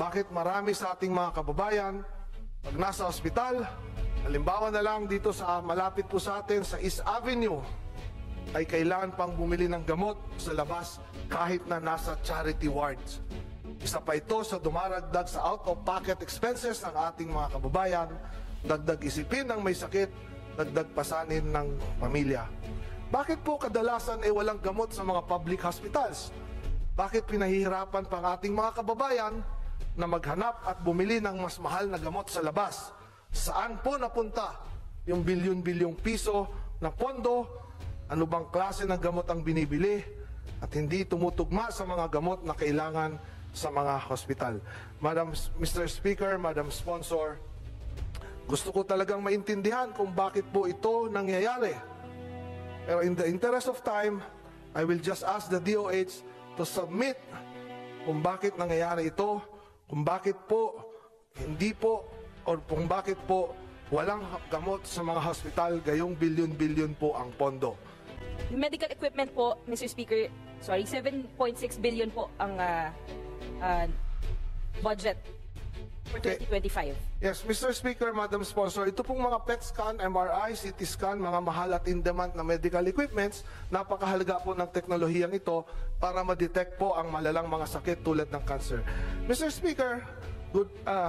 bakit marami sa ating mga kababayan pag nasa ospital, halimbawa na lang dito sa malapit po sa atin sa East Avenue, ay kailangan pang bumili ng gamot sa labas kahit na nasa charity wards. Isa pa ito sa dumaragdag sa out-of-pocket expenses ng ating mga kababayan, dagdag isipin ng may sakit, dagdag pasanin ng pamilya. Bakit po kadalasan walang gamot sa mga public hospitals? Bakit pinahihirapan pa ang ating mga kababayan na maghanap at bumili ng mas mahal na gamot sa labas? Saan po napunta yung bilyon-bilyong piso na pondo? Ano bang klase ng gamot ang binibili? At hindi tumutugma sa mga gamot na kailangan sa mga hospital. Mr. Speaker, Madam Sponsor, gusto ko talagang maintindihan kung bakit po ito nangyayari. Pero in the interest of time, I will just ask the DOH to submit kung bakit nangyayari ito, kung bakit po hindi po, or kung bakit po walang gamot sa mga hospital, gayong bilyon-bilyon po ang pondo. Medical equipment po, Mr. Speaker, 7.6 billion po ang budget for 2025. Yes, Mr. Speaker, Madam Sponsor, ito pong mga PET scan, MRI, CT scan, mga mahal at in-demand na medical equipments, napakahalaga po ng teknolohiyang ito para ma-detect po ang malalang mga sakit tulad ng cancer. Mr. Speaker,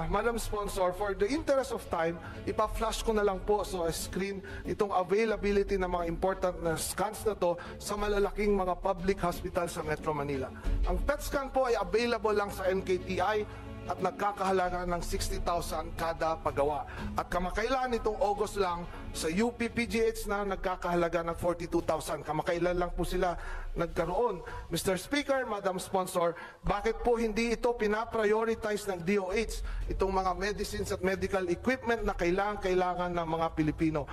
Madam Sponsor, for the interest of time, ipa-flash ko na lang po sa screen itong availability ng mga important na scans na to sa malalaking mga public hospital sa Metro Manila. Ang PET scan po ay available lang sa NKTI at nagkakahalaga ng 60,000 kada pagawa. At kamakailan itong August lang sa UP PGH na nagkakahalaga ng 42,000. Kamakailan lang po sila nagkaroon. Mr. Speaker, Madam Sponsor, bakit po hindi ito pinaprioritize ng DOH itong mga medicines at medical equipment na kailangan ng mga Pilipino?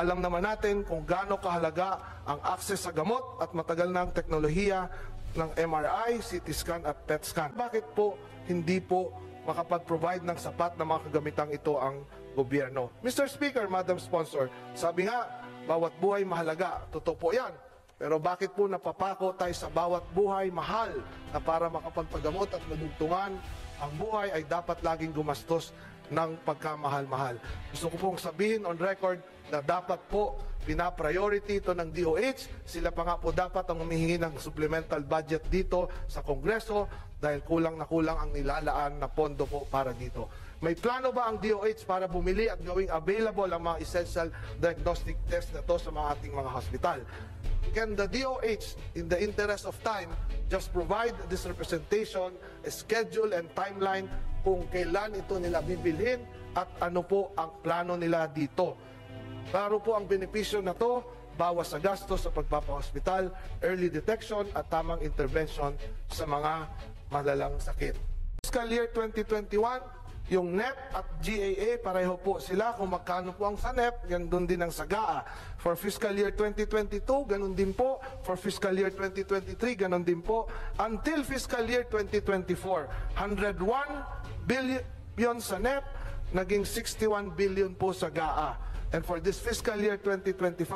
Alam naman natin kung gaano kahalaga ang access sa gamot at matagal na ang teknolohiya ng MRI, CT scan at PET scan. Bakit po hindi po makapag-provide ng sapat na mga kagamitang ito ang gobyerno? Mr. Speaker, Madam Sponsor, sabi nga, bawat buhay mahalaga. Totoo po yan. Pero bakit po napapako tayo sa bawat buhay mahal na para makapagpagamot at madugtungan? Ang buhay ay dapat laging gumastos ng pagkamahal-mahal. Gusto ko pong sabihin on record na dapat po pina-priority ito ng DOH. Sila pa nga po dapat ang humihingi ng supplemental budget dito sa Kongreso dahil kulang na kulang ang nilalaan na pondo po para dito. May plano ba ang DOH para bumili at gawing available ang mga essential diagnostic test na to sa mga ating mga hospital? Can the DOH, in the interest of time, just provide this representation, a schedule and timeline kung kailan ito nila bibilhin at ano po ang plano nila dito? Klaro po ang benepisyo na to, bawas sa gastos sa pagpapahospital, early detection at tamang intervention sa mga malalang sakit. Fiscal year 2021, yung NEP at GAA, pareho po sila. Kung magkano po ang sa NEP, ganun din ang sa GAA. For fiscal year 2022, ganun din po. For fiscal year 2023, ganun din po. Until fiscal year 2024, 101 billion sa NEP, naging 61 billion po sa GAA. And for this fiscal year 2025,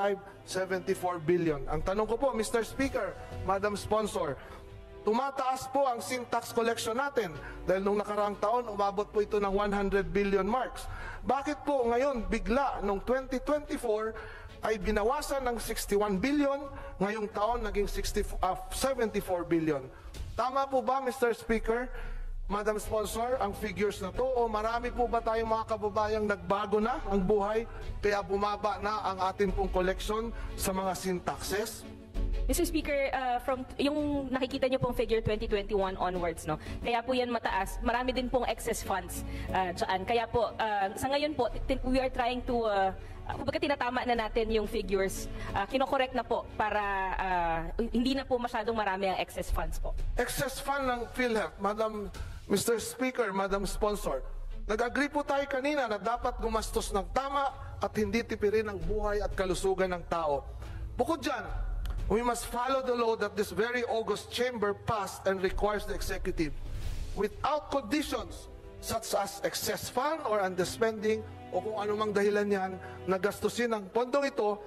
74 billion. Ang tanong ko po, Mr. Speaker, Madam Sponsor, tumataas po ang sin tax collection natin dahil nung nakaraang taon, umabot po ito ng 100 billion marks. Bakit po ngayon, bigla, nung 2024, ay binawasan ng 61 billion, ngayong taon naging 74 billion. Tama po ba, Mr. Speaker, Madam Sponsor, ang figures na to? O marami po ba tayong mga kababayang nagbago na ang buhay, kaya bumaba na ang atin pong collection sa mga sin taxes? Mr. Speaker, from yung nakikita niyo pong figure 2021 onwards, no? Kaya po yan mataas. Marami din pong excess funds dyan. Kaya po, sa ngayon po, we are trying to, kumbaga tinatama na natin yung figures. Kinokorek na po para hindi na po masyadong marami ang excess funds po. Excess fund ng PhilHealth, Mr. Speaker, Madam Sponsor, nag-agree po tayo kanina na dapat gumastos ng tama at hindi tipirin ang buhay at kalusugan ng tao. Bukod dyan, we must follow the law that this very August chamber passed and requires the executive without conditions such as excess fund or underspending o kung anumang dahilan yan na gastusin ang pondong ito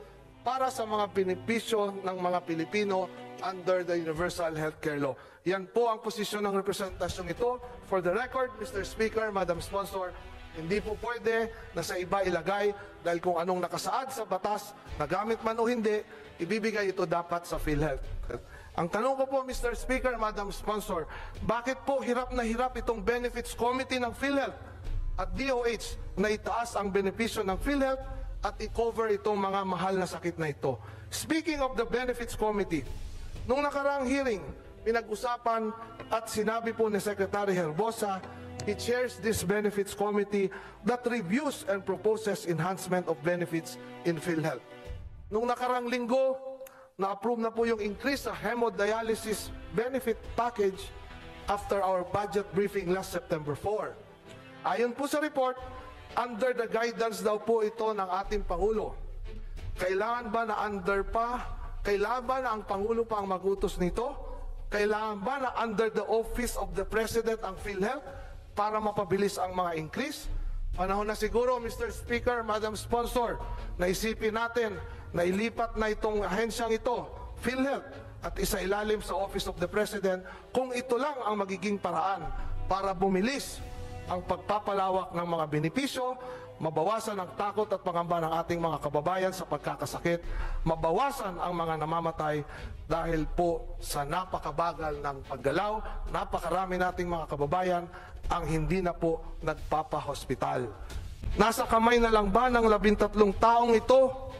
para sa mga benepisyo ng mga Pilipino under the Universal Healthcare Law. Yan po ang posisyon ng representasyong ito. For the record, Mr. Speaker, Madam Sponsor, hindi po pwede na sa iba ilagay dahil kung anong nakasaad sa batas, nagamit man o hindi, ibibigay ito dapat sa PhilHealth. Ang tanong ko po, Mr. Speaker, Madam Sponsor, bakit po hirap na hirap itong Benefits Committee ng PhilHealth at DOH na itaas ang benepisyo ng PhilHealth at i-cover itong mga mahal na sakit na ito? Speaking of the Benefits Committee, nung nakaraang hearing, pinag-usapan at sinabi po ni Secretary Herbosa, he chairs this Benefits Committee that reviews and proposes enhancement of benefits in PhilHealth. Nung nakaraang linggo, na-approve na po yung increase sa hemodialysis benefit package after our budget briefing last September 4. Ayon po sa report, under the guidance daw po ito ng ating Pangulo. Kailangan ba na under pa? Kailangan ba na ang Pangulo pa ang mag-utos nito? Kailangan ba na under the office of the President ang PhilHealth para mapabilis ang mga increase? Panahon na siguro, Mr. Speaker, Madam Sponsor, naisipin natin na ilipat na itong ahensyang ito, PhilHealth, at isailalim sa Office of the President kung ito lang ang magiging paraan para bumilis ang pagpapalawak ng mga benepisyo, mabawasan ang takot at pangamba ng ating mga kababayan sa pagkakasakit, mabawasan ang mga namamatay dahil po sa napakabagal ng paggalaw, napakarami nating mga kababayan ang hindi na po nagpapahospital. Nasa kamay na lang ba ng 13 taong ito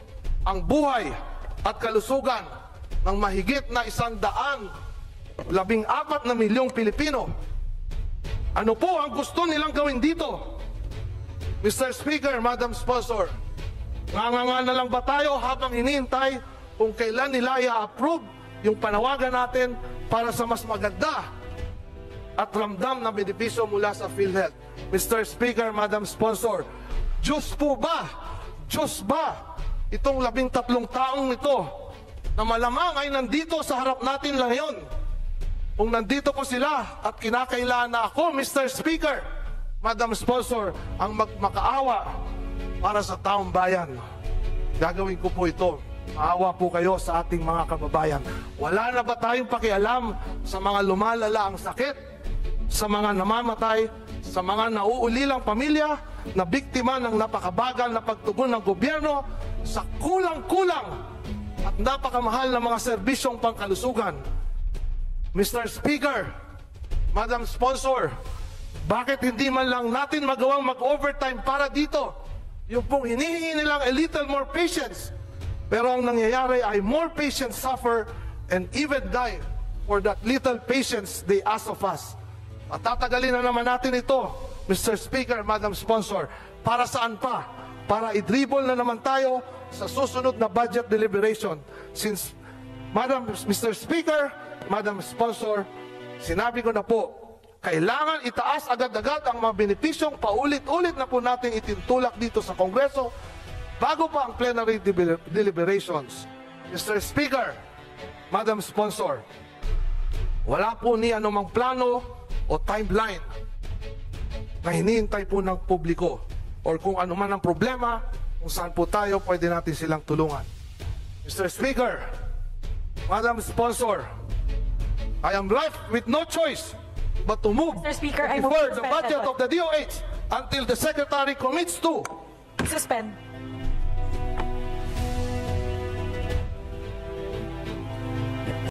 ang buhay at kalusugan ng mahigit na 114 milyong Pilipino? Ano po ang gusto nilang gawin dito? Mr. Speaker, Madam Sponsor, nganga na lang ba tayo habang hinihintay kung kailan nila i-approve yung panawagan natin para sa mas maganda at ramdam na benepisyo mula sa PhilHealth? Mr. Speaker, Madam Sponsor, Diyos po ba? Diyos ba? Itong 13 taong ito na malamang ay nandito sa harap natin lang yun. Kung nandito po sila at kinakailangan na ako, Mr. Speaker, Madam Sponsor, ang magmakaawa para sa taong bayan, gagawin ko po ito. Maawa po kayo sa ating mga kababayan. Wala na ba tayong pakialam sa mga lumalala ang sakit, sa mga namamatay, sa mga nauulilang pamilya na biktima ng napakabagal na pagtugon ng gobyerno sa kulang-kulang at napakamahal na mga serbisyong pangkalusugan? Mr. Speaker, Madam Sponsor, bakit hindi man lang natin magawang mag-overtime para dito? Yung pong hinihingi nilang a little more patience. Pero ang nangyayari ay more patients suffer and even die for that little patience they ask of us. At tatagalin na naman natin ito, Mr. Speaker, Madam Sponsor. Para saan pa? Para i-dribble na naman tayo sa susunod na budget deliberation. Since, Mr. Speaker, Madam Sponsor, sinabi ko na po, kailangan itaas agad-agad ang mga benepisyong paulit-ulit na po natin itintulak dito sa Kongreso bago pa ang plenary deliberations. Mr. Speaker, Madam Sponsor, wala po ni anumang plano o timeline na hinihintay po ng publiko or kung ano man ang problema, kung saan po tayo pwede natin silang tulungan. Mr. Speaker, Madam Sponsor, I am left with no choice but to move Mr. Speaker, I defer move to the suspend budget session. of the DOH until the Secretary commits to Suspend.